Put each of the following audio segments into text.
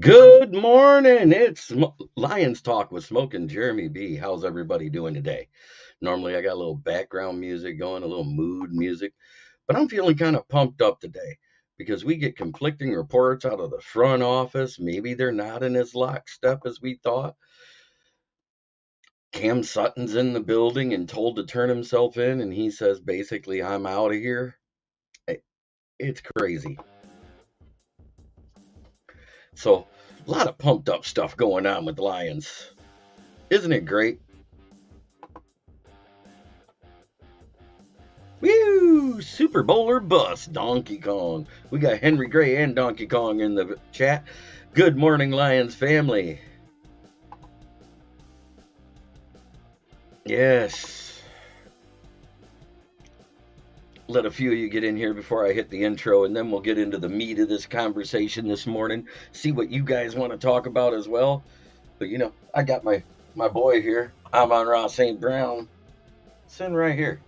Good morning. It's Lions Talk with Smokin Jeremy B. How's everybody doing today? Normally, I got a little background music going, a little mood music, but I'm feeling kind of pumped up today because we get conflicting reports out of the front office. Maybe they're not in as lockstep as we thought. Cam Sutton's in the building and told to turn himself in, and he says basically, I'm out of here. It's crazy. So, a lot of pumped up stuff going on with Lions. Isn't it great? Woo! Super Bowler bus, Donkey Kong. We got Henry Gray and Donkey Kong in the chat. Good morning, Lions family. Yes. Let a few of you get in here before I hit the intro, and then we'll get into the meat of this conversation this morning. See what you guys want to talk about as well. But I got my boy here. I'm on Ross St. Brown. Sitting right here.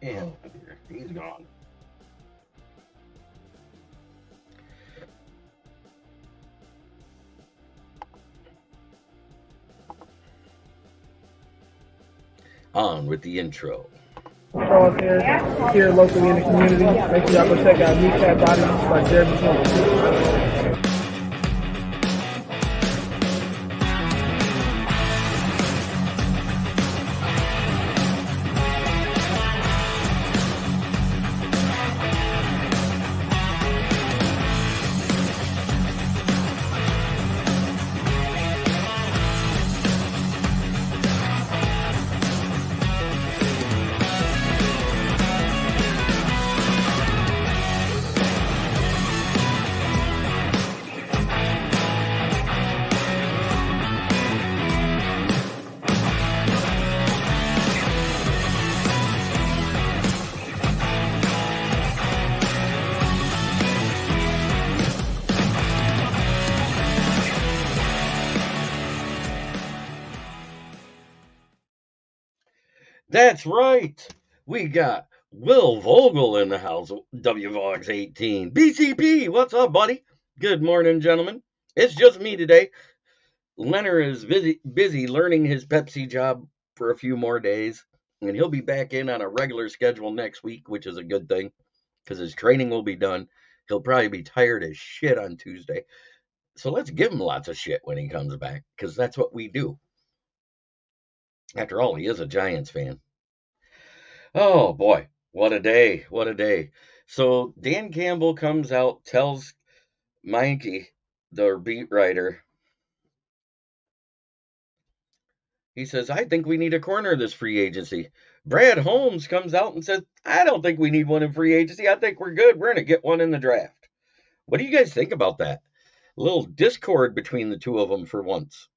And he's gone. On with the intro. Charles here locally in the community. Make sure y'all go check out Kneecap Bodies by Jeremy Smokkin. That's right. We got Will Vogel in the house. WVOX 18. BCP, what's up, buddy? Good morning, gentlemen. It's just me today. Leonard is busy learning his Pepsi job for a few more days, and he'll be back in on a regular schedule next week, which is a good thing because his training will be done. He'll probably be tired as shit on Tuesday. So let's give him lots of shit when he comes back because that's what we do. After all, he is a Giants fan. Oh boy, what a day! What a day! So Dan Campbell comes out, tells Meinke, the beat writer, he says, I think we need a corner this free agency. Brad Holmes comes out and says, I don't think we need one in free agency. I think we're good. We're going to get one in the draft. What do you guys think about that? A little discord between the two of them for once.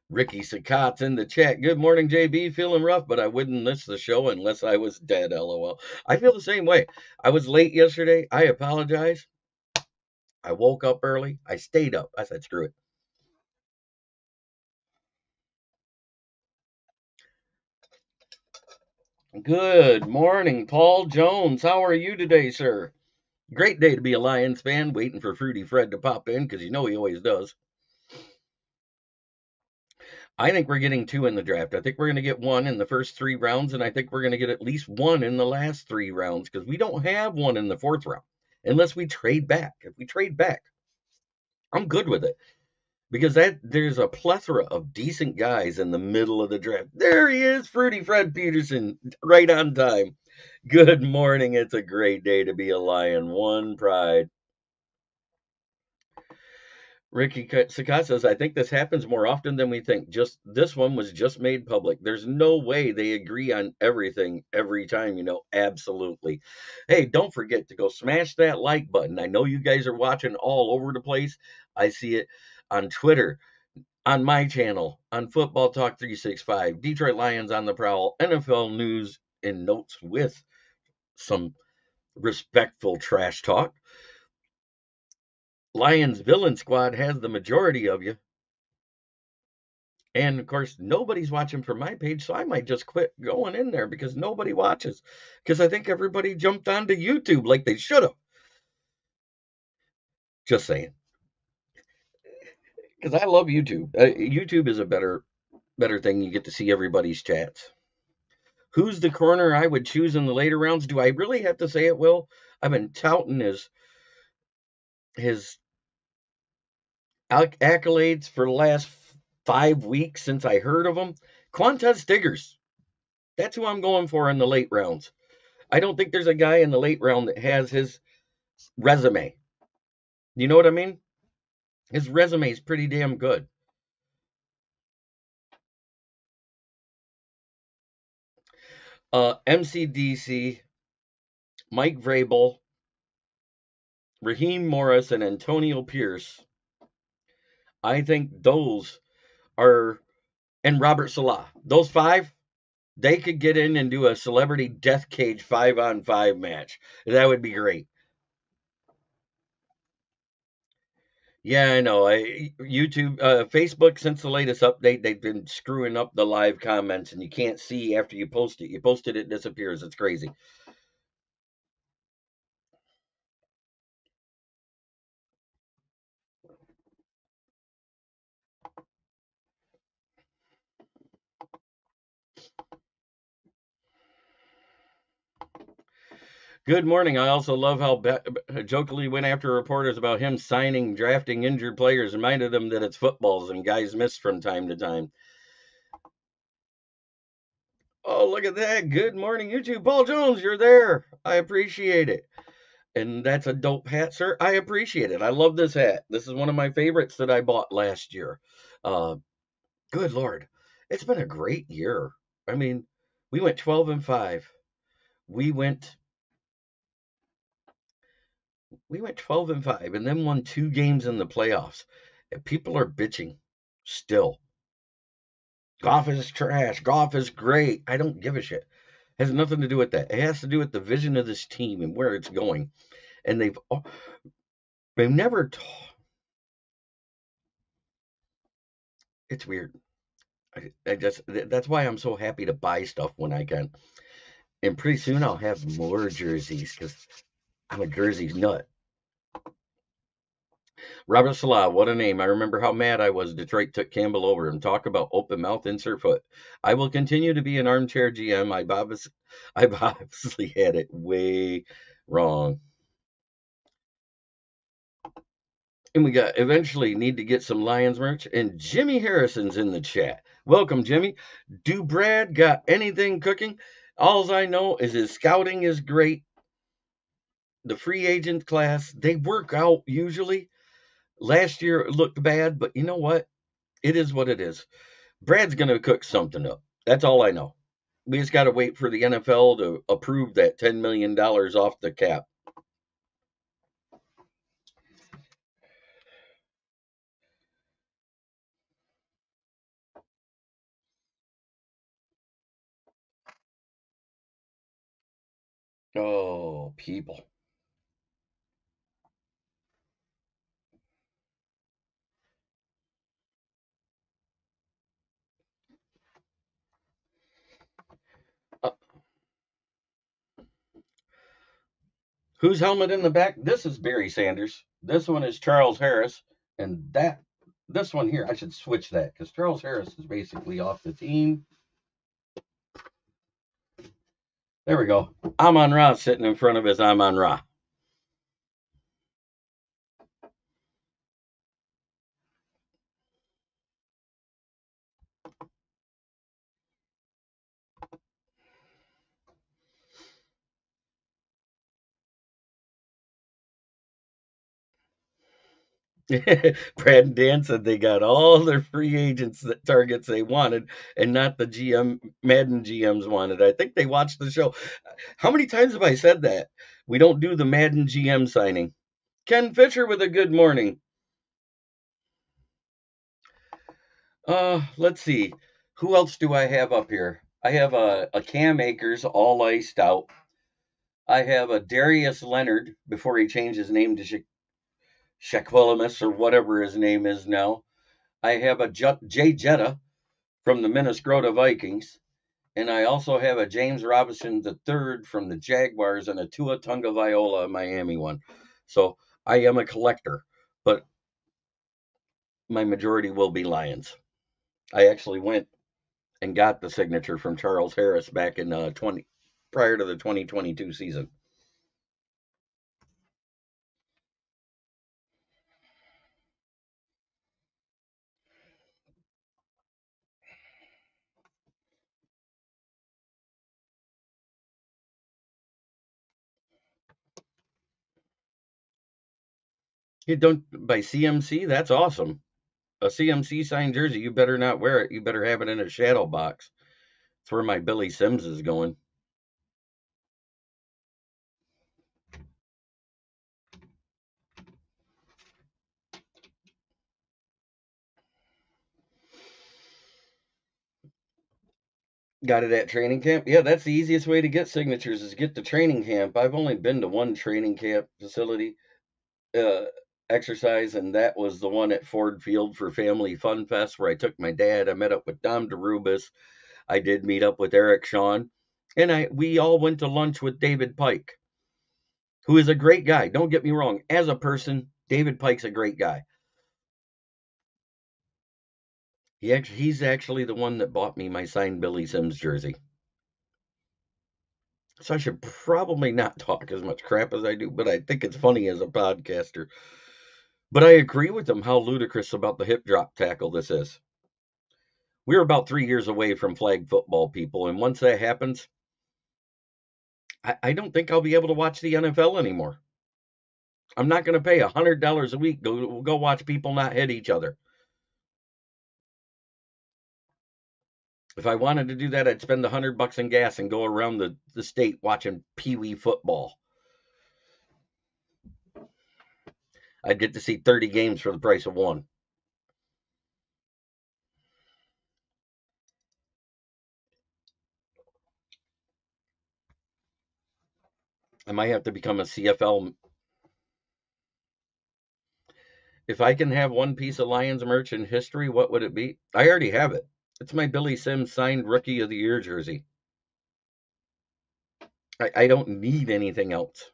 Ricky Sakat's in the chat. Good morning, JB. Feeling rough, but I wouldn't miss the show unless I was dead, lol. I feel the same way. I was late yesterday. I apologize. I woke up early. I stayed up. I said, screw it. Good morning, Paul Jones. How are you today, sir? Great day to be a Lions fan, waiting for Fruity Fred to pop in because you know he always does. I think we're getting two in the draft. I think we're going to get one in the first 3 rounds, and I think we're going to get at least one in the last 3 rounds because we don't have one in the fourth round unless we trade back. If we trade back, I'm good with it because there's a plethora of decent guys in the middle of the draft. There he is, Fruity Fred Peterson, right on time. Good morning. It's a great day to be a Lion. One pride. Ricky Sakat says, I think this happens more often than we think. Just this one was just made public. There's no way they agree on everything every time, Absolutely. Hey, don't forget to go smash that like button. I know you guys are watching all over the place. I see it on Twitter, on my channel, on Football Talk 365, Detroit Lions on the Prowl, NFL news and notes with some respectful trash talk. Lions Villain Squad has the majority of you. And of course, nobody's watching from my page, so I might just quit going in there because nobody watches. Because I think everybody jumped onto YouTube like they should have. Just saying. Because I love YouTube. YouTube is a better thing. You get to see everybody's chats. Who's the corner I would choose in the later rounds? Do I really have to say it, Will? I've been touting his accolades for the last 5 weeks since I heard of him. Quantez Stiggers. That's who I'm going for in the late rounds. I don't think there's a guy in the late round that has his resume. You know what I mean? His resume is pretty damn good. MCDC, Mike Vrabel, Raheem Morris, and Antonio Pierce. I think those are, and Robert Salah. Those five, they could get in and do a celebrity death cage 5-on-5 match. That would be great. Yeah, I know. YouTube, Facebook, since the latest update, they've been screwing up the live comments, and you can't see after you post it. You post it, it disappears. It's crazy. Good morning. I also love how jokingly went after reporters about him signing, drafting injured players, reminded them that it's footballs and guys miss from time to time. Oh, look at that. Good morning, YouTube. Paul Jones, you're there. I appreciate it. And that's a dope hat, sir. I appreciate it. I love this hat. This is one of my favorites that I bought last year. Uh, good Lord. It's been a great year. I mean, we went 12-5. We went we went 12-5 and then won 2 games in the playoffs. And people are bitching still. Golf is trash. Golf is great. I don't give a shit. It has nothing to do with that. It has to do with the vision of this team and where it's going. And they've never. It's weird. I just that's why I'm so happy to buy stuff when I can. And pretty soon I'll have more jerseys because I'm a jerseys nut. Robert Salah, what a name. I remember how mad I was Detroit took Campbell over him. Talk about open mouth, insert foot. I will continue to be an armchair GM. I've obviously had it way wrong. And we got eventually need to get some Lions merch. And Jimmy Harrison's in the chat. Welcome, Jimmy. Do Brad got anything cooking? Alls I know is his scouting is great. The free agent class, they work out usually. Last year it looked bad, but you know what? It is what it is. Brad's going to cook something up. That's all I know. We just got to wait for the NFL to approve that $10 million off the cap. Oh, people. Uh, whose helmet in the back? This is Barry Sanders. This one is Charles Harris. And this one here, I should switch that because Charles Harris is basically off the team. There we go. Amon Ra sitting in front of his Amon Ra. Brad and Dan said they got all their free agents that targets they wanted and not the GM Madden GMs wanted. I think they watched the show. How many times have I said that? We don't do the Madden GM signing. Ken Fisher with a good morning. Let's see. Who else do I have up here? I have a Cam Akers all iced out. I have a Darius Leonard before he changed his name to Shaquillemus or whatever his name is now. I have a Jay Jetta. from the Minnesota Vikings. And I also have a James Robinson III from the Jaguars and a Tua Tagovailoa Miami one. So I am a collector, but my majority will be Lions. I actually went and got the signature from Charles Harris back in 20 prior to the 2022 season. You don't by CMC? That's awesome. A CMC signed jersey, you better not wear it. You better have it in a shadow box. That's where my Billy Sims is going. Got it at training camp? Yeah, that's the easiest way to get signatures is get to training camp. I've only been to one training camp facility uh, exercise, and that was the one at Ford Field for Family Fun Fest where I took my dad. I met up with Dom DeRubis. I did meet up with Eric Shawn, and we all went to lunch with David Pike, who is a great guy. Don't get me wrong. As a person, David Pike's a great guy. He's actually the one that bought me my signed Billy Sims jersey. So I should probably not talk as much crap as I do, but I think it's funny as a podcaster. But I agree with him how ludicrous about the hip drop tackle this is. We're about 3 years away from flag football, people, and once that happens, I don't think I'll be able to watch the NFL anymore. I'm not going to pay $100 a week go watch people not hit each other. If I wanted to do that, I'd spend $100 in gas and go around the state watching Pee Wee football. I'd get to see 30 games for the price of one. I might have to become a CFL. If I can have one piece of Lions merch in history, what would it be? I already have it. It's my Billy Sims signed Rookie of the Year jersey. I don't need anything else.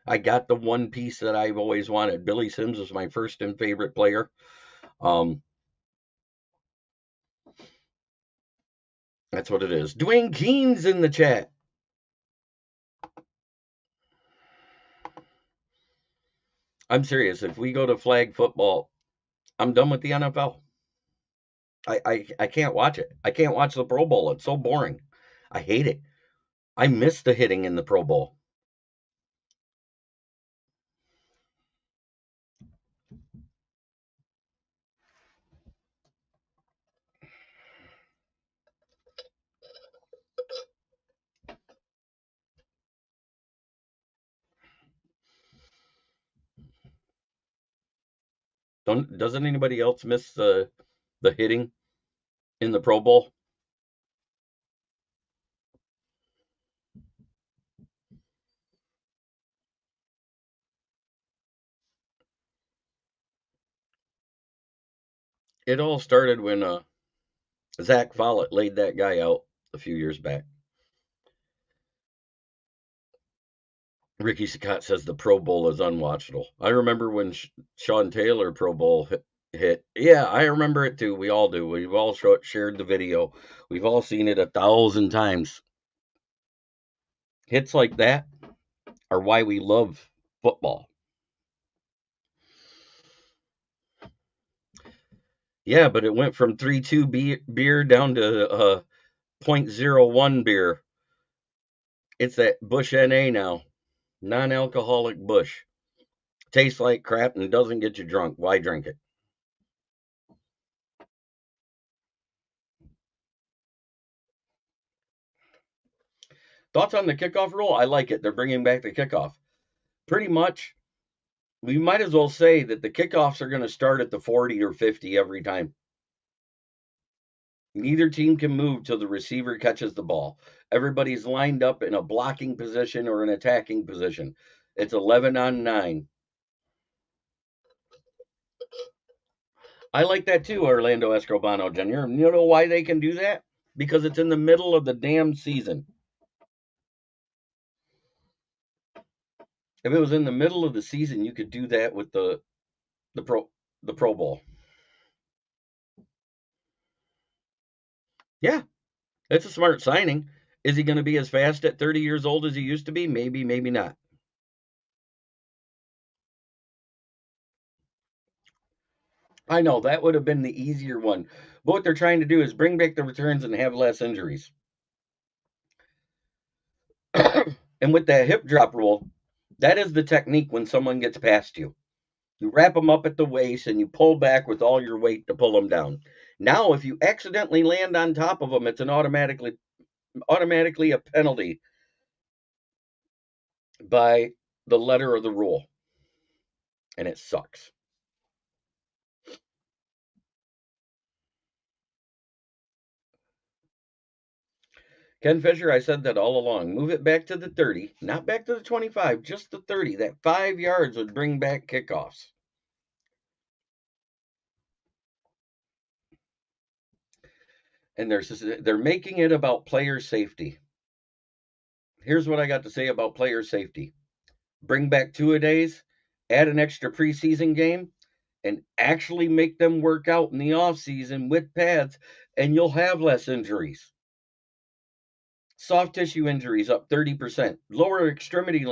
I got the one piece that I've always wanted. Billy Sims was my first and favorite player. That's what it is. Dwayne Keene's in the chat. I'm serious. If we go to flag football, I'm done with the NFL. I can't watch it. I can't watch the Pro Bowl. It's so boring. I hate it. I miss the hitting in the Pro Bowl. Doesn't anybody else miss the hitting in the Pro Bowl? It all started when Zach Follett laid that guy out a few years back. Ricky Scott says the Pro Bowl is unwatchable. I remember when Sean Taylor Pro Bowl hit. Yeah, I remember it too. We all do. We've all shared the video. We've all seen it 1,000 times. Hits like that are why we love football. Yeah, but it went from 3.2 beer down to 0.01 beer. It's that Bush NA now. Non-alcoholic Bush. Tastes like crap and doesn't get you drunk. Why drink it? Thoughts on the kickoff rule? I like it. They're bringing back the kickoff. Pretty much, we might as well say that the kickoffs are going to start at the 40 or 50 every time. Neither team can move till the receiver catches the ball. Everybody's lined up in a blocking position or an attacking position. It's 11 on 9. I like that too, Orlando Escobar Jr. You know why they can do that? Because it's in the middle of the damn season. If it was in the middle of the season, you could do that with the pro the Pro Bowl. Yeah, it's a smart signing. Is he going to be as fast at 30 years old as he used to be? Maybe, maybe not. I know that would have been the easier one. But what they're trying to do is bring back the returns and have less injuries. And with that hip drop rule, that is the technique when someone gets past you. You wrap them up at the waist and you pull back with all your weight to pull them down. Now, if you accidentally land on top of them, it's an automatically a penalty by the letter of the rule, and it sucks. Ken Fisher, I said that all along. Move it back to the 30, not back to the 25, just the 30. That 5 yards would bring back kickoffs. And they're making it about player safety. Here's what I got to say about player safety. Bring back two-a-days, add an extra preseason game, and actually make them work out in the off season with pads, and you'll have less injuries. Soft tissue injuries up 30%, lower extremity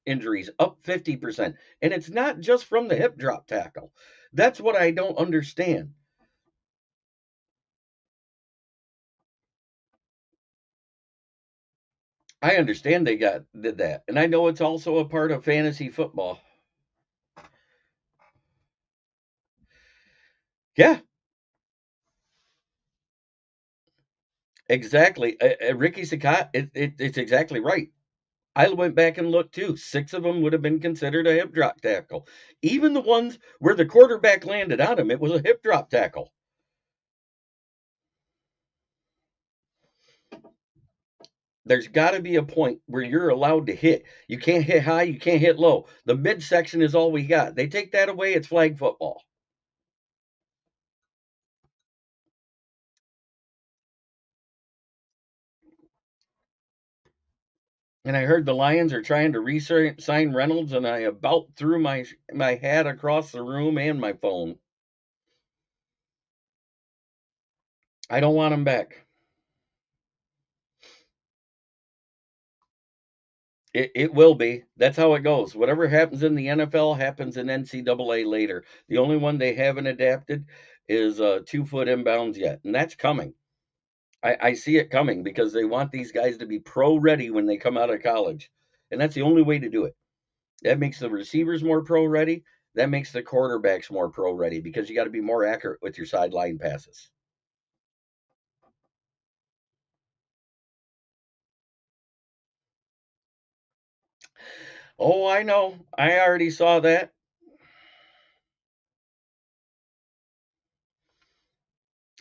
injuries up 50%. And it's not just from the hip drop tackle. That's what I don't understand. I understand they did that. And I know it's also a part of fantasy football. Yeah, exactly. Ricky Sakat, it's exactly right. I went back and looked too. Six of them would have been considered a hip drop tackle. Even the ones where the quarterback landed on him, it was a hip drop tackle. There's got to be a point where you're allowed to hit. You can't hit high, you can't hit low. The midsection is all we got. They take that away, it's flag football. And I heard the Lions are trying to re-sign Reynolds, and I about threw my hat across the room and my phone. I don't want him back. It will be. That's how it goes. Whatever happens in the NFL happens in NCAA later. The only one they haven't adapted is 2 foot inbounds yet, and that's coming. I see it coming because they want these guys to be pro ready when they come out of college. And that's the only way to do it. That makes the receivers more pro ready. That makes the quarterbacks more pro ready because you got to be more accurate with your sideline passes. Oh, I know. I already saw that.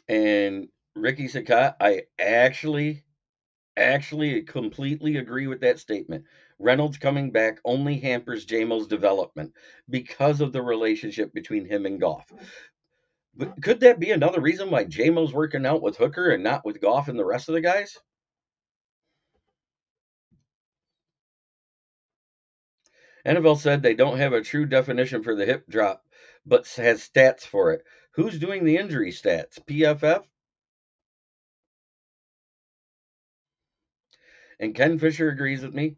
And Ricky Sakat, I actually completely agree with that statement. Reynolds coming back only hampers JMO's development because of the relationship between him and Goff. But could that be another reason why JMO's working out with Hooker and not with Goff and the rest of the guys? NFL said they don't have a true definition for the hip drop, but has stats for it. Who's doing the injury stats? PFF? And Ken Fisher agrees with me.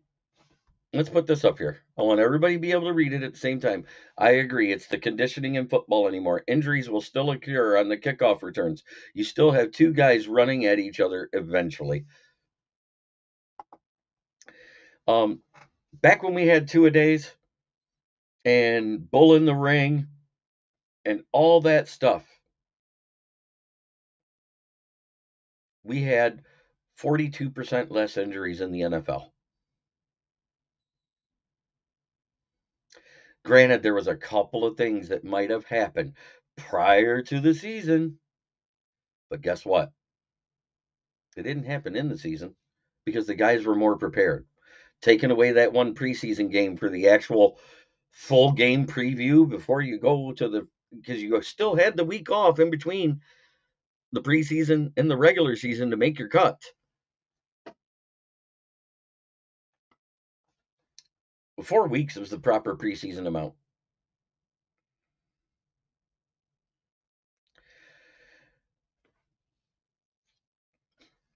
Let's put this up here. I want everybody to be able to read it at the same time. I agree. It's the conditioning in football anymore. Injuries will still occur on the kickoff returns. You still have two guys running at each other eventually. Um, Back when we had two-a-days and bull in the ring and all that stuff, we had 42% less injuries in the NFL. Granted, there was a couple of things that might have happened prior to the season, but guess what? It didn't happen in the season because the guys were more prepared. Taking away that one preseason game for the actual full game preview before you go to the because you still had the week off in between the preseason and the regular season to make your cut. 4 weeks was the proper preseason amount.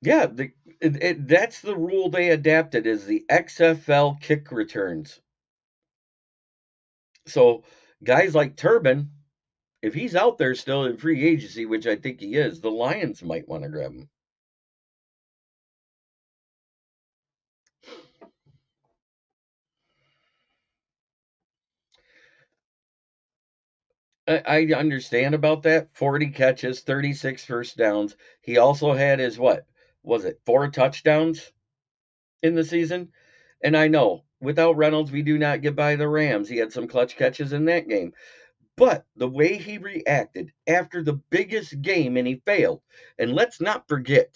Yeah, that's the rule they adapted is the XFL kick returns. So guys like Turbin, if he's out there still in free agency, which I think he is, the Lions might want to grab him. I understand about that. 40 catches, 36 first downs. He also had his what? Was it 4 touchdowns in the season? And I know without Reynolds, we do not get by the Rams. He had some clutch catches in that game. But the way he reacted after the biggest game and he failed. And let's not forget,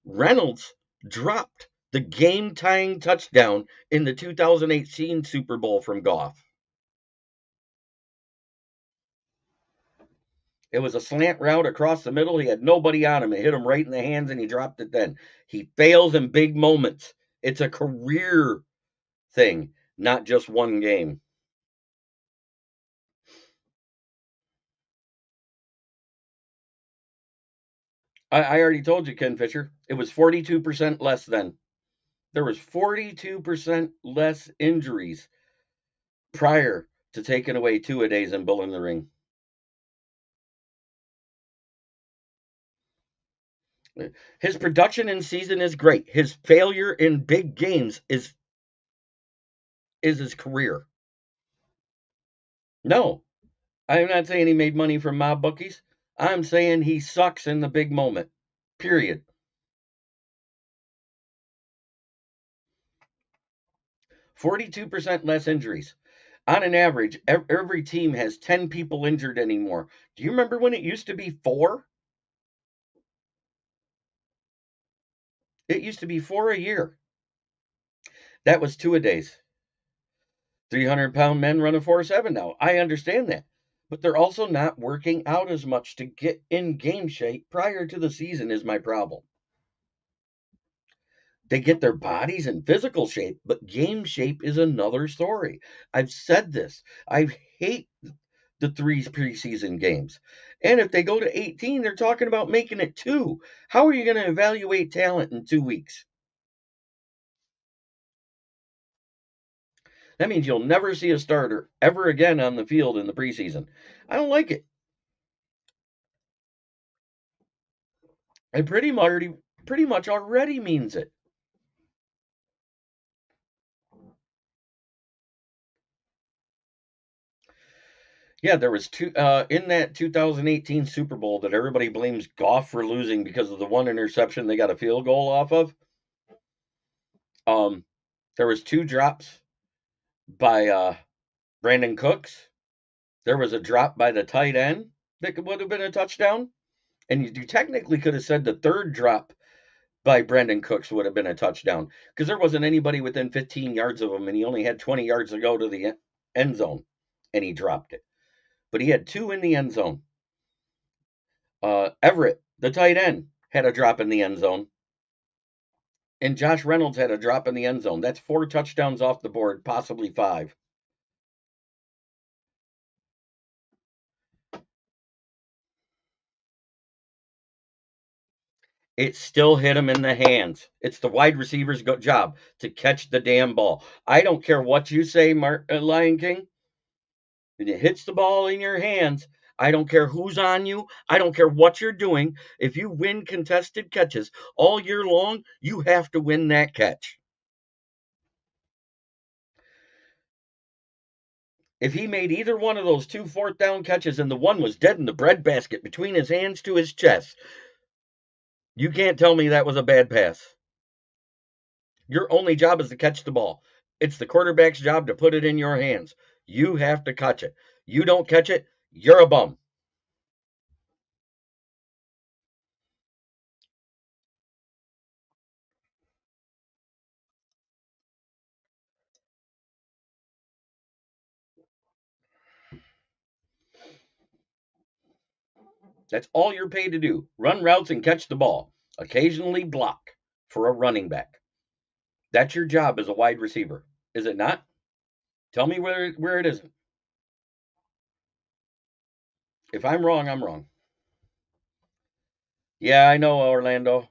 Reynolds dropped the game tying touchdown in the 2018 Super Bowl from Goff. It was a slant route across the middle. He had nobody on him. It hit him right in the hands and he dropped it then. He fails in big moments. It's a career thing, not just one game. I already told you, Ken Fisher, it was 42% less then. There was 42% less injuries prior to taking away two-a-days and Bull in the Ring. His production in season is great. His failure in big games is his career. No, I'm not saying he made money from mob bookies. I'm saying he sucks in the big moment. Period. 42% less injuries. On an average, every team has 10 people injured anymore. Do you remember when it used to be 4? It used to be 4 a year. That was two-a-days. 300-pound men run a 4.7 now. I understand that. But they're also not working out as much to get in game shape prior to the season, is my problem. They get their bodies in physical shape, but game shape is another story. I've said this. I hate the 3 preseason games. And if they go to 18, they're talking about making it 2. How are you going to evaluate talent in 2 weeks? That means you'll never see a starter ever again on the field in the preseason. I don't like it. It pretty much already means it. Yeah, there was two in that 2018 Super Bowl that everybody blames Goff for losing because of the one interception they got a field goal off of. Um, there was 2 drops by Brandon Cooks. There was a drop by the tight end that would have been a touchdown, and you technically could have said the third drop by Brandon Cooks would have been a touchdown because there wasn't anybody within 15 yards of him, and he only had 20 yards to go to the end zone, and he dropped it. But he had 2 in the end zone. Everett, the tight end, had a drop in the end zone, and Josh Reynolds had a drop in the end zone. That's 4 touchdowns off the board, possibly 5. It still hit him in the hands. It's the wide receiver's job to catch the damn ball. I don't care what you say, Lion King. When it hits the ball in your hands, I don't care who's on you. I don't care what you're doing. If you win contested catches all year long, you have to win that catch. If he made either one of those 2 fourth down catches and the one was dead in the breadbasket between his hands to his chest, you can't tell me that was a bad pass. Your only job is to catch the ball. It's the quarterback's job to put it in your hands. You have to catch it. You don't catch it, you're a bum. That's all you're paid to do. Run routes and catch the ball. Occasionally block for a running back. That's your job as a wide receiver. Is it not? Tell me where it isn't. If I'm wrong, I'm wrong. Yeah, I know, Orlando.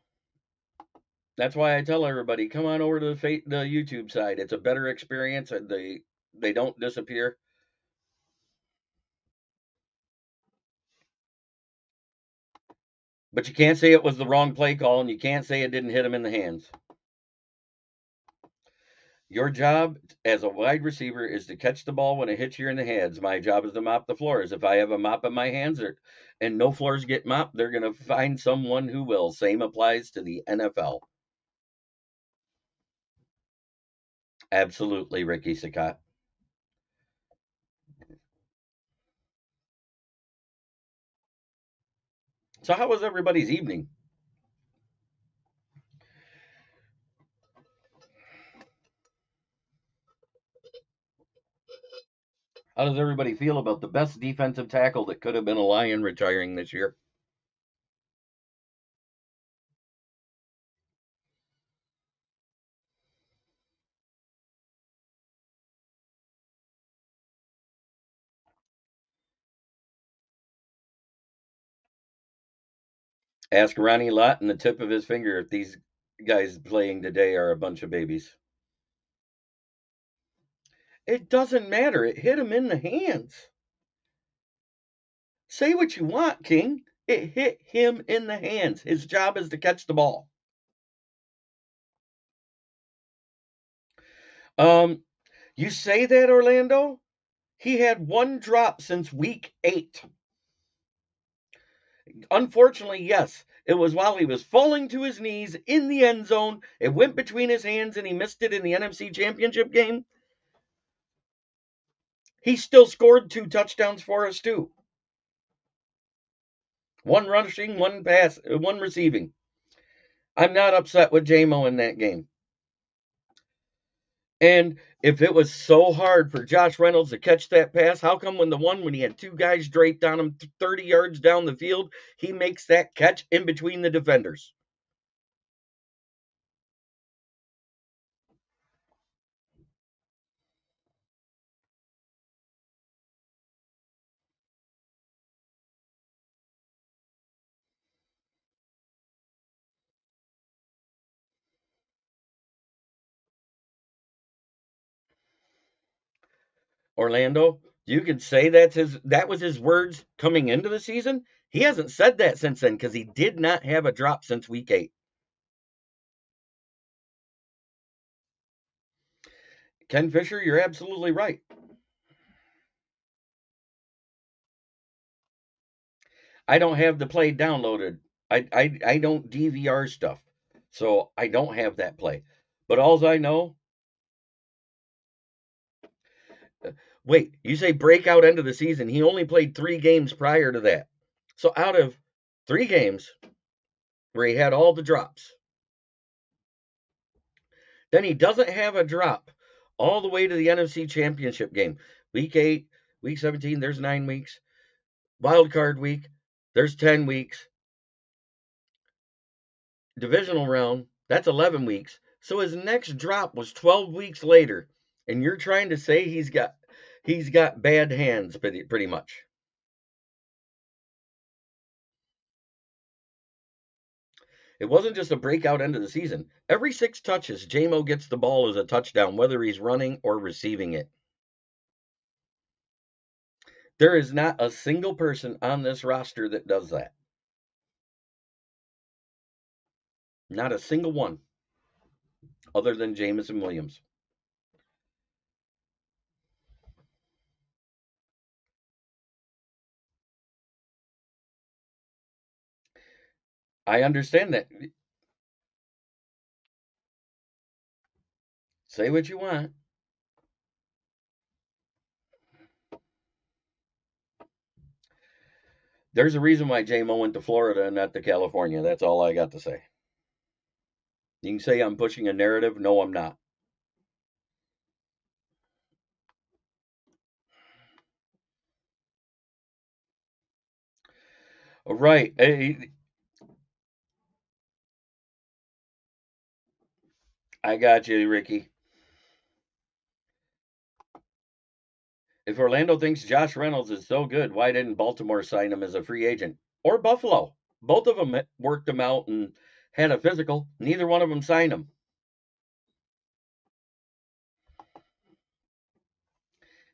That's why I tell everybody, come on over to the YouTube side. It's a better experience. They don't disappear. But you can't say it was the wrong play call, and you can't say it didn't hit him in the hands. Your job as a wide receiver is to catch the ball when it hits you in the hands. My job is to mop the floors. If I have a mop in my hands and no floors get mopped, they're going to find someone who will. Same applies to the NFL. Absolutely, Ricky Sakat. So, how was everybody's evening? How does everybody feel about the best defensive tackle that could have been a Lion retiring this year? Ask Ronnie Lott and the tip of his finger if these guys playing today are a bunch of babies. It doesn't matter. It hit him in the hands. Say what you want, King. It hit him in the hands. His job is to catch the ball. Um, you say that, Orlando? He had one drop since week 8. Unfortunately, yes. It was while he was falling to his knees in the end zone. It went between his hands and he missed it in the NFC Championship game. He still scored 2 touchdowns for us, too. One rushing, one receiving. I'm not upset with JMO in that game. And if it was so hard for Josh Reynolds to catch that pass, how come when he had 2 guys draped on him 30 yards down the field, he makes that catch in between the defenders? Orlando, you could say that was his words coming into the season. He hasn't said that since then because he did not have a drop since week 8. Ken Fisher, you're absolutely right. I don't have the play downloaded. I don't DVR stuff, so I don't have that play. But alls I know, wait, you say breakout end of the season? He only played 3 games prior to that. So out of 3 games where he had all the drops, then he doesn't have a drop all the way to the NFC Championship game. Week 8, week 17, there's 9 weeks. Wild card week, there's 10 weeks. Divisional round, that's 11 weeks. So his next drop was 12 weeks later. And you're trying to say he's got bad hands pretty much. It wasn't just a breakout end of the season. Every 6 touches, JMO gets the ball as a touchdown, whether he's running or receiving it. There is not a single person on this roster that does that. Not a single one, other than Jamison Williams. I understand that. Say what you want. There's a reason why JMO went to Florida and not to California. That's all I got to say. You can say I'm pushing a narrative. No, I'm not. Right. I got you, Ricky. If Orlando thinks Josh Reynolds is so good, why didn't Baltimore sign him as a free agent? Or Buffalo? Both of them worked him out and had a physical. Neither one of them signed him.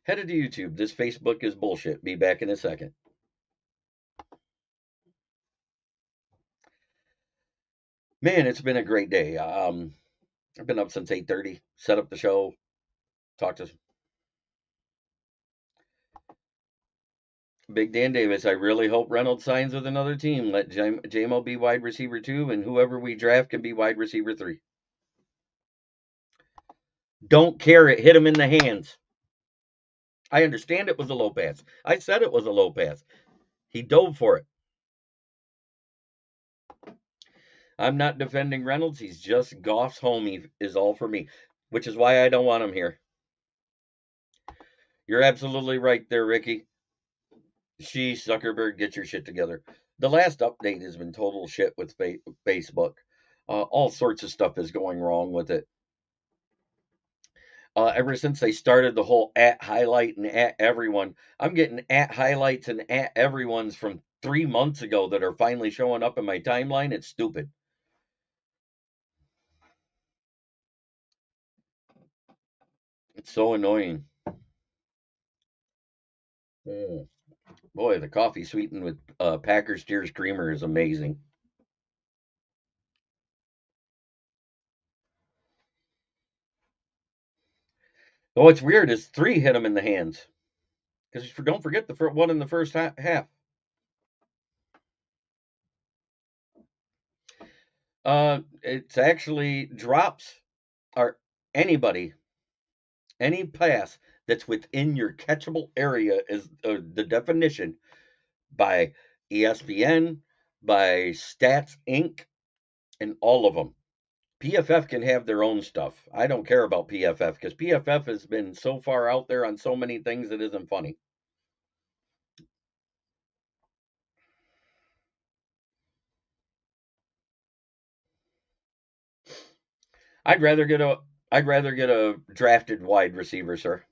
Headed to YouTube. This Facebook is bullshit. Be back in a second. Man, it's been a great day. I've been up since 8:30. Set up the show. Talked to Big Dan Davis. I really hope Reynolds signs with another team. Let JMO be wide receiver 2, and whoever we draft can be wide receiver 3. Don't care. It hit him in the hands. I understand it was a low pass. I said it was a low pass. He dove for it. I'm not defending Reynolds. He's just Goff's homie, is all for me, which is why I don't want him here. You're absolutely right there, Ricky. She, Zuckerberg, get your shit together. The last update has been total shit with Facebook. All sorts of stuff is going wrong with it. Ever since they started the whole at highlight and at everyone, I'm getting at highlights and at everyone's from 3 months ago that are finally showing up in my timeline. It's stupid. It's so annoying. Mm. Boy, the coffee sweetened with Packers Tears Creamer is amazing. Oh, what's weird is 3 hit him in the hands. Because don't forget the one in the first half. It's actually drops or anybody, any pass that's within your catchable area is the definition by ESPN, by Stats Inc., and all of them. PFF can have their own stuff. I don't care about PFF because PFF has been so far out there on so many things it isn't funny. I'd rather get a I'd rather get a drafted wide receiver, sir.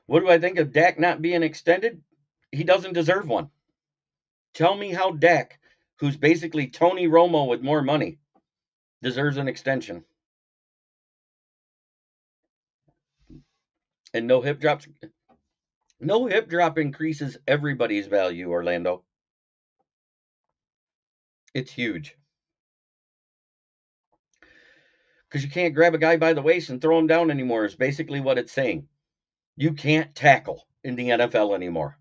What do I think of Dak not being extended? He doesn't deserve one. Tell me how Dak, who's basically Tony Romo with more money, deserves an extension. And no hip drops. No hip drop increases everybody's value, Orlando. It's huge. Because you can't grab a guy by the waist and throw him down anymore, is basically what it's saying. You can't tackle in the NFL anymore.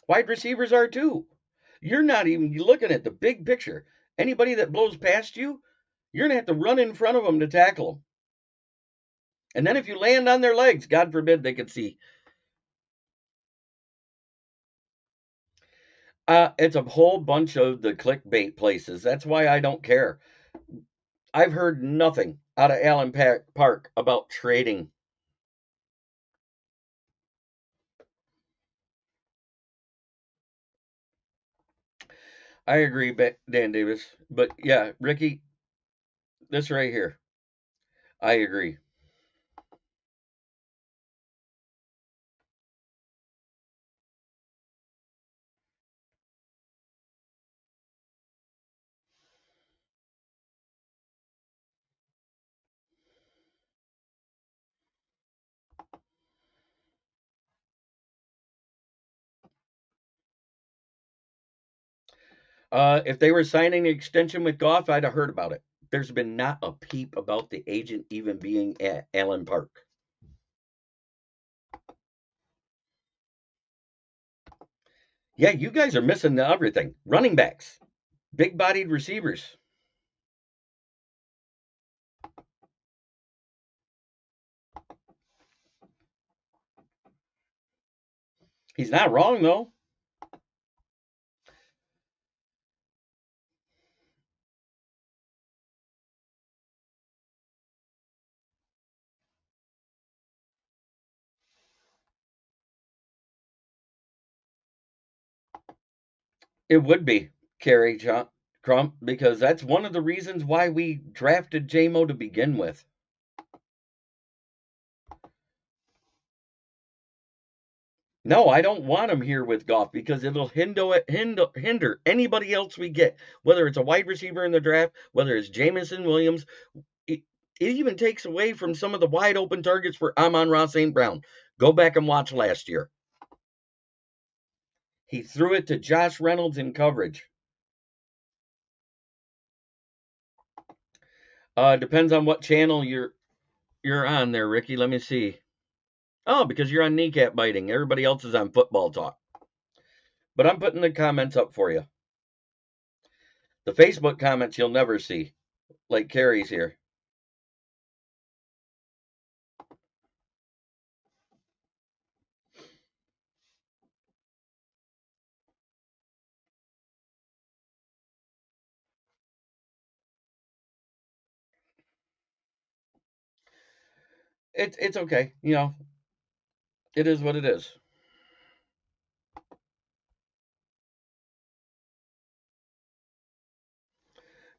Wide receivers are too. You're not even looking at the big picture. Anybody that blows past you, you're going to have to run in front of them to tackle them. And then if you land on their legs, God forbid they could see. It's a whole bunch of the clickbait places. That's why I don't care. I've heard nothing out of Allen Park about trading. I agree, Dan Davis. But yeah, Ricky, this right here, I agree. If they were signing an extension with Goff, I'd have heard about it. There's been not a peep about the agent even being at Allen Park. Yeah, you guys are missing everything. Running backs, big bodied receivers. He's not wrong, though. It would be Kerry Crump, because that's one of the reasons why we drafted JMO to begin with. No, I don't want him here with Goff because it'll hinder anybody else we get, whether it's a wide receiver in the draft, whether it's Jamison Williams. It, it even takes away from some of the wide open targets for Amon-Ra St. Brown. Go back and watch last year. He threw it to Josh Reynolds in coverage. Depends on what channel you're on there, Ricky. Let me see. Oh, because you're on kneecap biting. Everybody else is on football talk. But I'm putting the comments up for you. The Facebook comments you'll never see, like Carrie's here. It's okay. You know, it is what it is.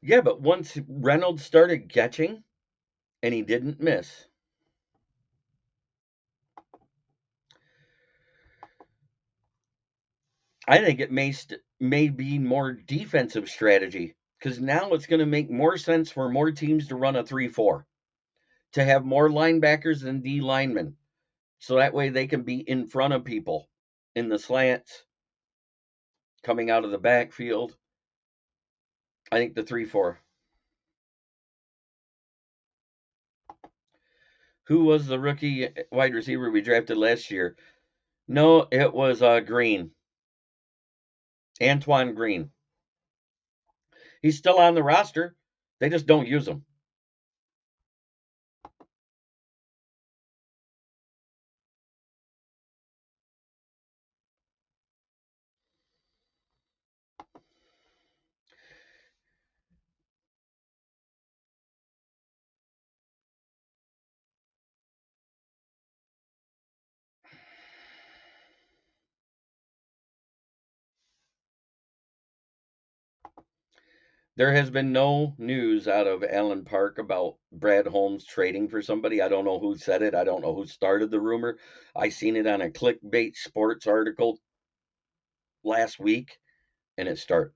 Yeah, but once Reynolds started catching and he didn't miss. I think it may be more defensive strategy because now it's going to make more sense for more teams to run a 3-4, to have more linebackers than D linemen. So that way they can be in front of people in the slants, coming out of the backfield. I think the 3-4. Who was the rookie wide receiver we drafted last year? No, it was Green. Antoine Green. He's still on the roster. They just don't use him. There has been no news out of Allen Park about Brad Holmes trading for somebody. I don't know who said it. I don't know who started the rumor. I seen it on a clickbait sports article last week, and it started.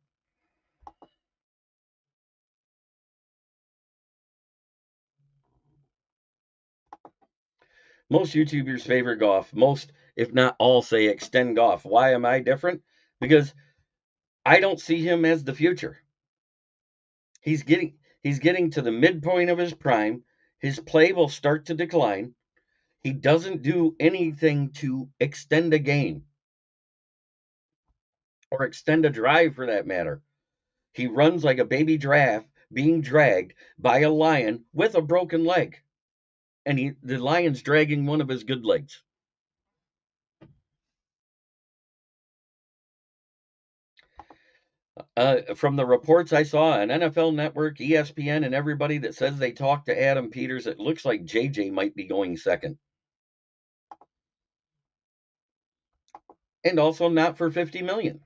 Most YouTubers favor Goff. Most, if not all, say extend Goff. Why am I different? Because I don't see him as the future. He's getting to the midpoint of his prime. His play will start to decline. He doesn't do anything to extend a game or extend a drive for that matter. He runs like a baby giraffe being dragged by a lion with a broken leg. And the lion's dragging one of his good legs. From the reports I saw on NFL Network, ESPN, and everybody that says they talked to Adam Peters, it looks like JJ might be going second. And also not for $50 million.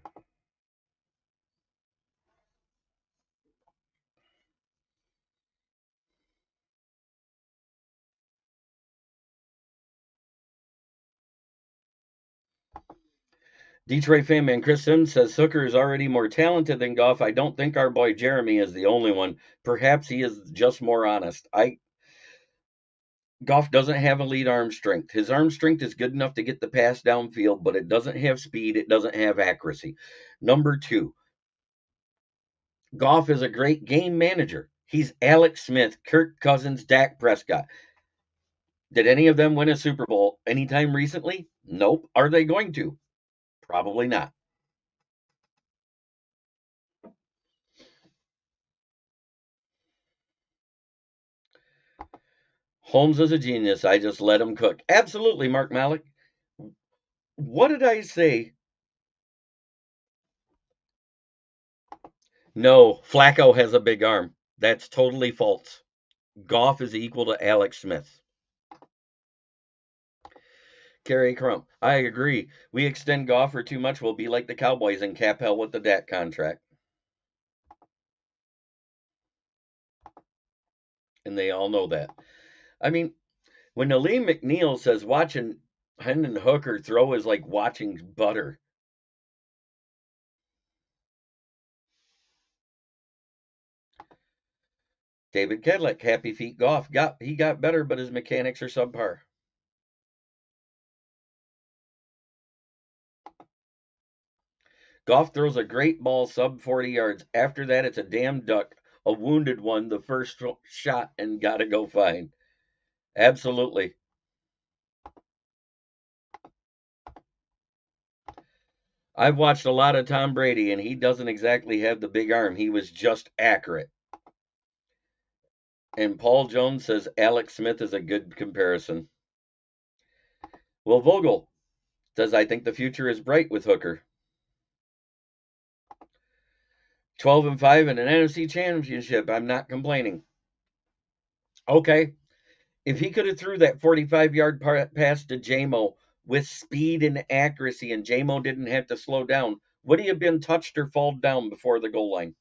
Detroit fan man Chris Sims says Hooker is already more talented than Goff. I don't think our boy Jeremy is the only one. Perhaps he is just more honest. Goff doesn't have elite arm strength. His arm strength is good enough to get the pass downfield, but it doesn't have speed. It doesn't have accuracy. Number two, Goff is a great game manager. He's Alex Smith, Kirk Cousins, Dak Prescott. Did any of them win a Super Bowl anytime recently? Nope. Are they going to? Probably not. Holmes is a genius. I just let him cook. Absolutely, Mark Malik. What did I say? No, Flacco has a big arm. That's totally false. Goff is equal to Alex Smith. Kerry Crump. I agree. We extend Goff for too much, we'll be like the Cowboys and cap hell with the Dak contract. And they all know that. I mean, when Aleem McNeil says watching Hendon Hooker throw is like watching butter. David Kedlick, happy feet Goff. He got better, but his mechanics are subpar. Goff throws a great ball sub 40 yards. After that, it's a damn duck, a wounded one, the first shot, and gotta go fine. Absolutely. I've watched a lot of Tom Brady, and he doesn't exactly have the big arm. He was just accurate. And Paul Jones says Alex Smith is a good comparison. Will Vogel says, I think the future is bright with Hooker. 12-5 in an NFC championship. I'm not complaining. Okay. If he could have threw that 45-yard pass to JMO with speed and accuracy and JMO didn't have to slow down, would he have been touched or fall down before the goal line?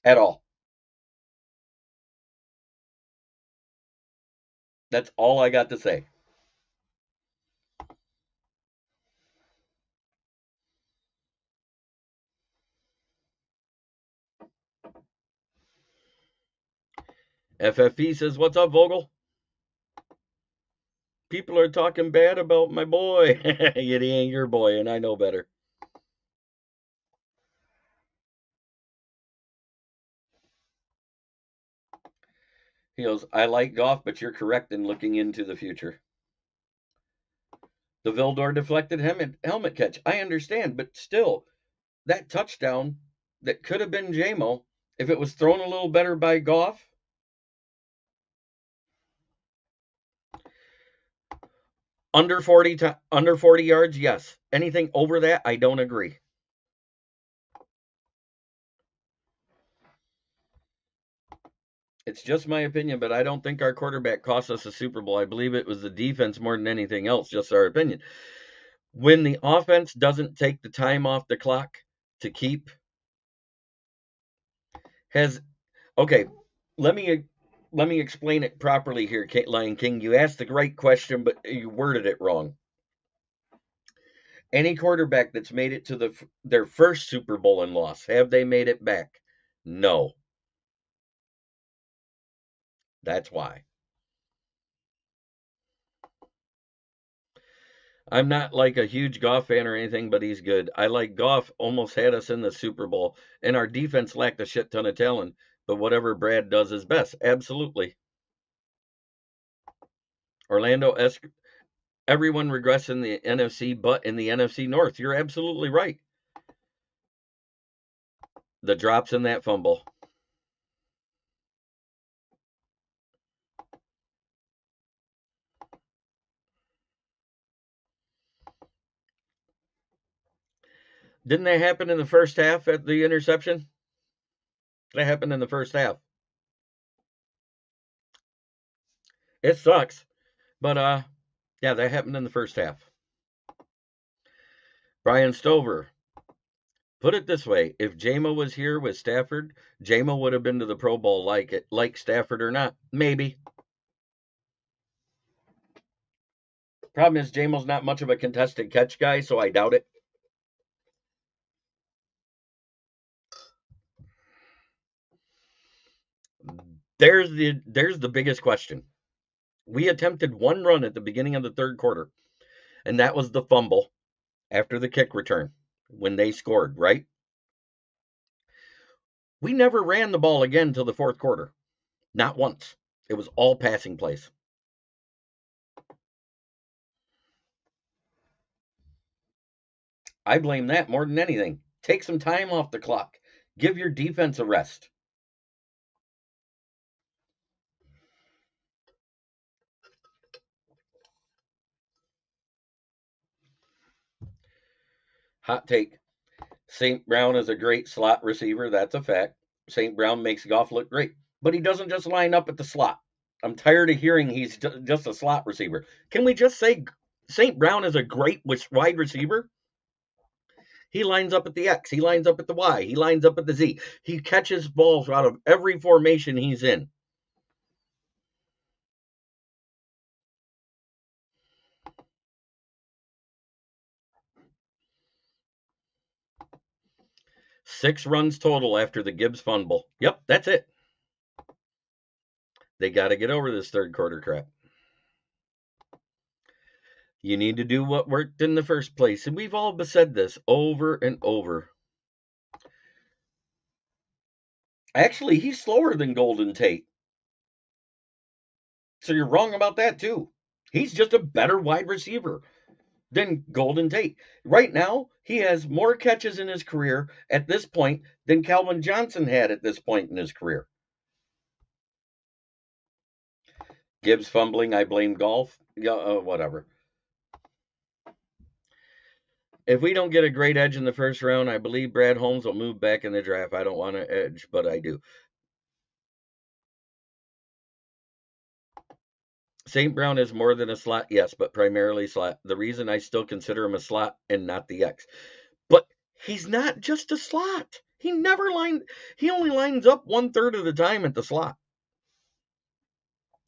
At all. That's all I got to say. FFP says, what's up, Vogel? People are talking bad about my boy. Yet he ain't your boy, and I know better. He goes, I like Goff, but you're correct in looking into the future. The Vildor deflected helmet catch. I understand, but still, that touchdown that could have been JMO, if it was thrown a little better by Goff. Under 40 yards, yes. Anything over that, I don't agree. It's just my opinion, but I don't think our quarterback cost us a Super Bowl. I believe it was the defense more than anything else, just our opinion. When the offense doesn't take the time off the clock to keep okay, let me explain it properly here, Lion King. You asked the right question, but you worded it wrong. Any quarterback that's made it to their first Super Bowl and lost, have they made it back? No. That's why. I'm not like a huge Goff fan or anything, but he's good. I like Goff almost had us in the Super Bowl, and our defense lacked a shit ton of talent, but whatever Brad does is best. Absolutely. Orlando everyone regressed in the NFC, but in the NFC North. You're absolutely right. The drops in that fumble. Didn't that happen in the first half at the interception? That happened in the first half. It sucks, but yeah, that happened in the first half. Brian Stover. Put it this way, if JMO was here with Stafford, JMO would have been to the Pro Bowl like Stafford or not. Maybe. Problem is, JMO's not much of a contested catch guy, so I doubt it. There's the biggest question. We attempted one run at the beginning of the third quarter, and that was the fumble after the kick return when they scored, right? We never ran the ball again until the fourth quarter. Not once. It was all passing plays. I blame that more than anything. Take some time off the clock. Give your defense a rest. Hot take. St. Brown is a great slot receiver. That's a fact. St. Brown makes Goff look great, but he doesn't just line up at the slot. I'm tired of hearing he's just a slot receiver. Can we just say St. Brown is a great wide receiver. He lines up at the X. He lines up at the Y. He lines up at the Z. He catches balls out of every formation he's in. Six runs total after the Gibbs fumble. Yep, that's it. They got to get over this third quarter crap. You need to do what worked in the first place. And we've all said this over and over. Actually, he's slower than Golden Tate. So you're wrong about that, too. He's just a better wide receiver than Golden Tate. Right now, he has more catches in his career at this point than Calvin Johnson had at this point in his career. Gibbs fumbling, I blame golf. Yeah, whatever. If we don't get a great edge in the first round, I believe Brad Holmes will move back in the draft. I don't want an edge, but I do. St. Brown is more than a slot, yes, but primarily slot. The reason I still consider him a slot and not the X. But he's not just a slot. He only lines up 1/3 of the time at the slot.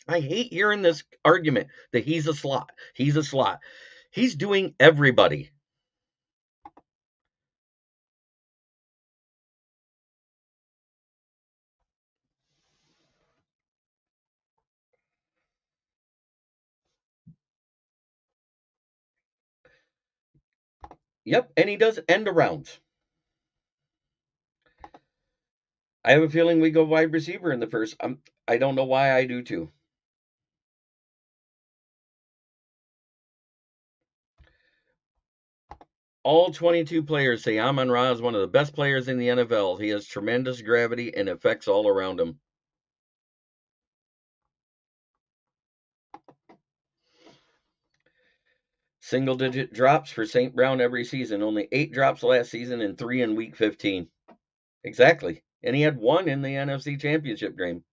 I hate hearing this argument that he's a slot. He's a slot. He's doing everybody. Yep, and he does end arounds. I have a feeling we go wide receiver in the first. I don't know why I do too. All 22 players say Amon-Ra is one of the best players in the NFL. He has tremendous gravity and effects all around him. Single-digit drops for St. Brown every season. Only 8 drops last season and 3 in Week 15. Exactly. And he had 1 in the NFC Championship game.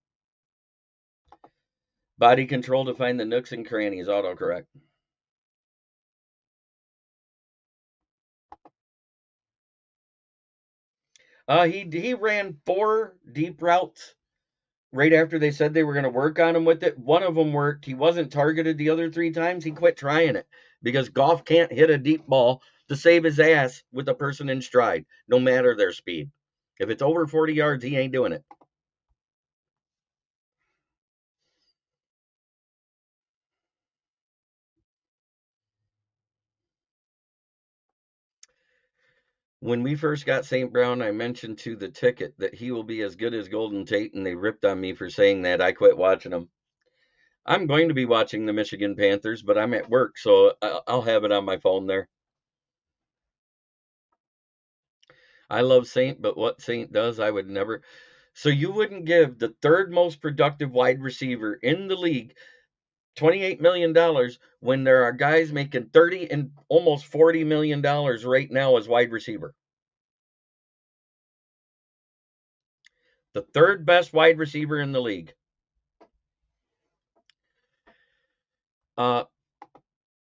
Body control to find the nooks and crannies. Autocorrect. He ran 4 deep routes right after they said they were going to work on him with it. One of them worked. He wasn't targeted the other 3 times. He quit trying it because Goff can't hit a deep ball to save his ass with a person in stride, no matter their speed. If it's over 40 yards, he ain't doing it. When we first got St. Brown, I mentioned to the ticket that he will be as good as Golden Tate, and they ripped on me for saying that. I quit watching him. I'm going to be watching the Michigan Panthers, but I'm at work, so I'll have it on my phone there. I love Saint, but what Saint does, I would never. So you wouldn't give the third most productive wide receiver in the league $28 million when there are guys making $30 and almost $40 million right now as wide receiver. The third best wide receiver in the league. I'm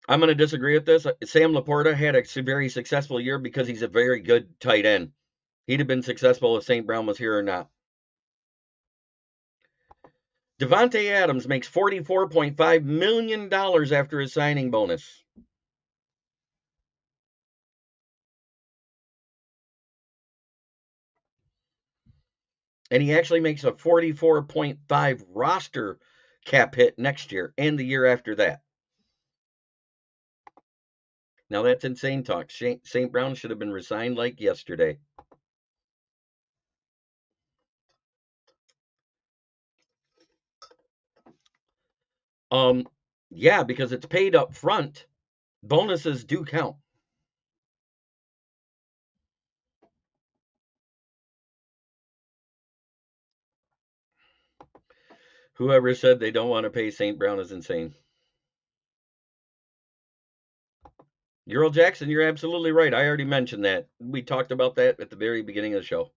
going to disagree with this. Sam Laporta had a very successful year because he's a very good tight end. He'd have been successful if St. Brown was here or not. Devontae Adams makes $44.5 million after his signing bonus. And he actually makes a 44.5 roster cap hit next year and the year after that. Now that's insane talk. St. Brown should have been resigned like yesterday. Yeah, because it's paid up front. Bonuses do count. Whoever said they don't want to pay St. Brown is insane. Earl Jackson, you're absolutely right. I already mentioned that. We talked about that at the very beginning of the show.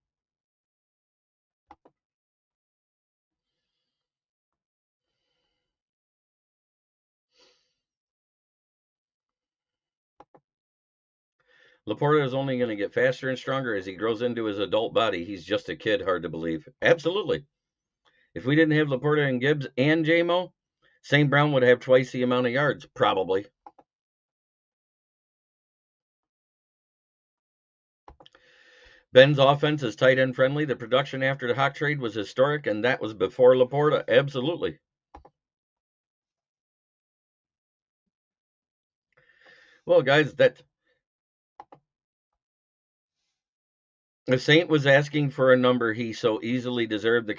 Laporta is only going to get faster and stronger as he grows into his adult body. He's just a kid, hard to believe. Absolutely. If we didn't have Laporta and Gibbs and JMO, St. Brown would have twice the amount of yards, probably. Ben's offense is tight end friendly. The production after the Hawk trade was historic, and that was before Laporta. Absolutely. Well, guys, that if Saint was asking for a number he so easily deserved,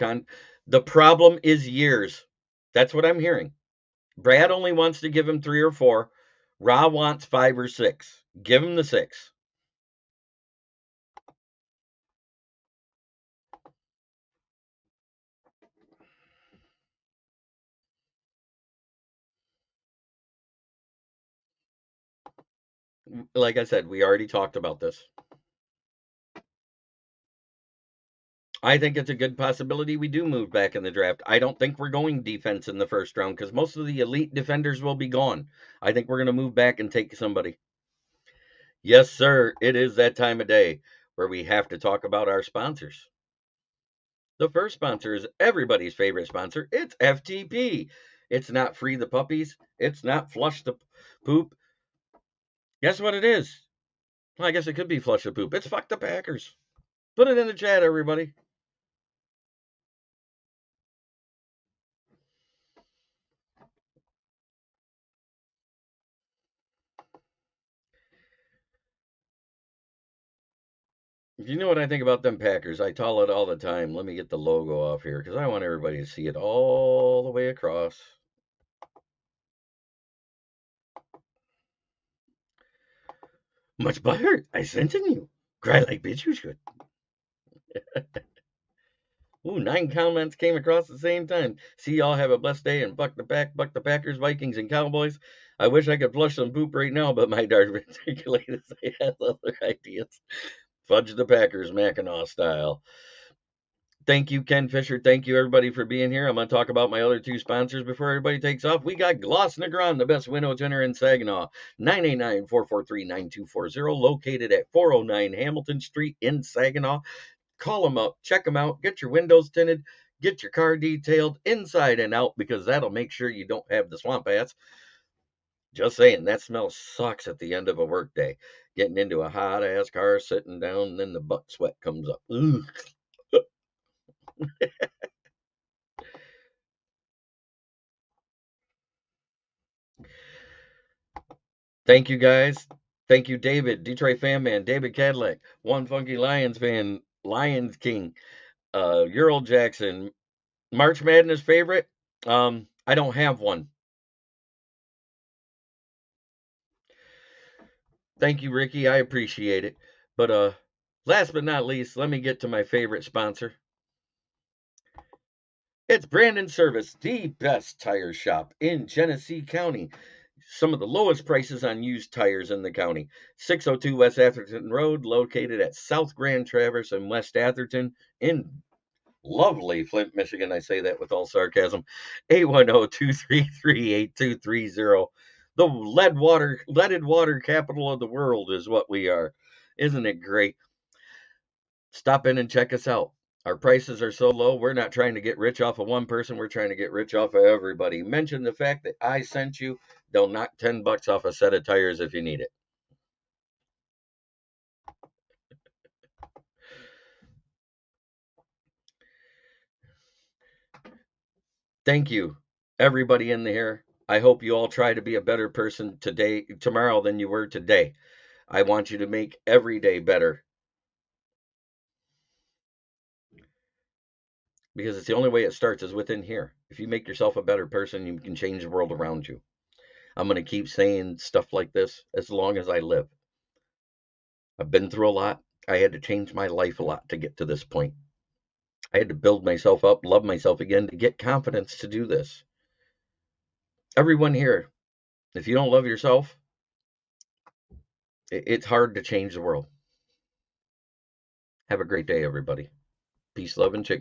the problem is years. That's what I'm hearing. Brad only wants to give him 3 or 4. Ra wants 5 or 6. Give him the 6. Like I said, we already talked about this. I think it's a good possibility we do move back in the draft. I don't think we're going defense in the first round because most of the elite defenders will be gone. I think we're going to move back and take somebody. Yes, sir. It is that time of day where we have to talk about our sponsors. The first sponsor is everybody's favorite sponsor. It's FTP. It's not free the puppies. It's not flush the poop. Guess what it is? Well, I guess it could be flush the poop. It's fuck the Packers. Put it in the chat, everybody. You know what I think about them Packers? I tell it all the time. Let me get the logo off here because I want everybody to see it all the way across. Much butter I sent in you. Cry like bitch you should. Ooh, 9 comments came across at the same time. See y'all have a blessed day and buck the Packers, Vikings, and Cowboys. I wish I could flush some poop right now, but my diverticulitis I have other ideas. Fudge the Packers, Mackinac style. Thank you, Ken Fisher. Thank you, everybody, for being here. I'm going to talk about my other 2 sponsors before everybody takes off. We got Gloss Negron, the best window tinner in Saginaw, 989-443-9240, located at 409 Hamilton Street in Saginaw. Call them up, check them out, get your windows tinted, get your car detailed inside and out because that'll make sure you don't have the swamp ass. Just saying, that smell sucks at the end of a work day. Getting into a hot ass car, sitting down, and then the butt sweat comes up. Ugh. Thank you, guys. Thank you, David, Detroit fan man, David Cadillac, One Funky Lions fan, Lions King, Earl Jackson, March Madness favorite. I don't have one. Thank you, Ricky. I appreciate it. But last but not least, let me get to my favorite sponsor. It's Brandon Service, the best tire shop in Genesee County. Some of the lowest prices on used tires in the county. 602 West Atherton Road, located at South Grand Traverse in West Atherton in lovely Flint, Michigan. I say that with all sarcasm. 810-233-8230. The leaded water capital of the world is what we are. Isn't it great? Stop in and check us out. Our prices are so low, we're not trying to get rich off of one person. We're trying to get rich off of everybody. Mention the fact that I sent you. They'll knock $10 off a set of tires if you need it. Thank you, everybody in here. I hope you all try to be a better person tomorrow than you were today. I want you to make every day better. Because it's the only way it starts is within here. If you make yourself a better person, you can change the world around you. I'm going to keep saying stuff like this as long as I live. I've been through a lot. I had to change my life a lot to get to this point. I had to build myself up, love myself again to get confidence to do this. Everyone here, if you don't love yourself, it's hard to change the world. Have a great day, everybody. Peace, love, and chicken.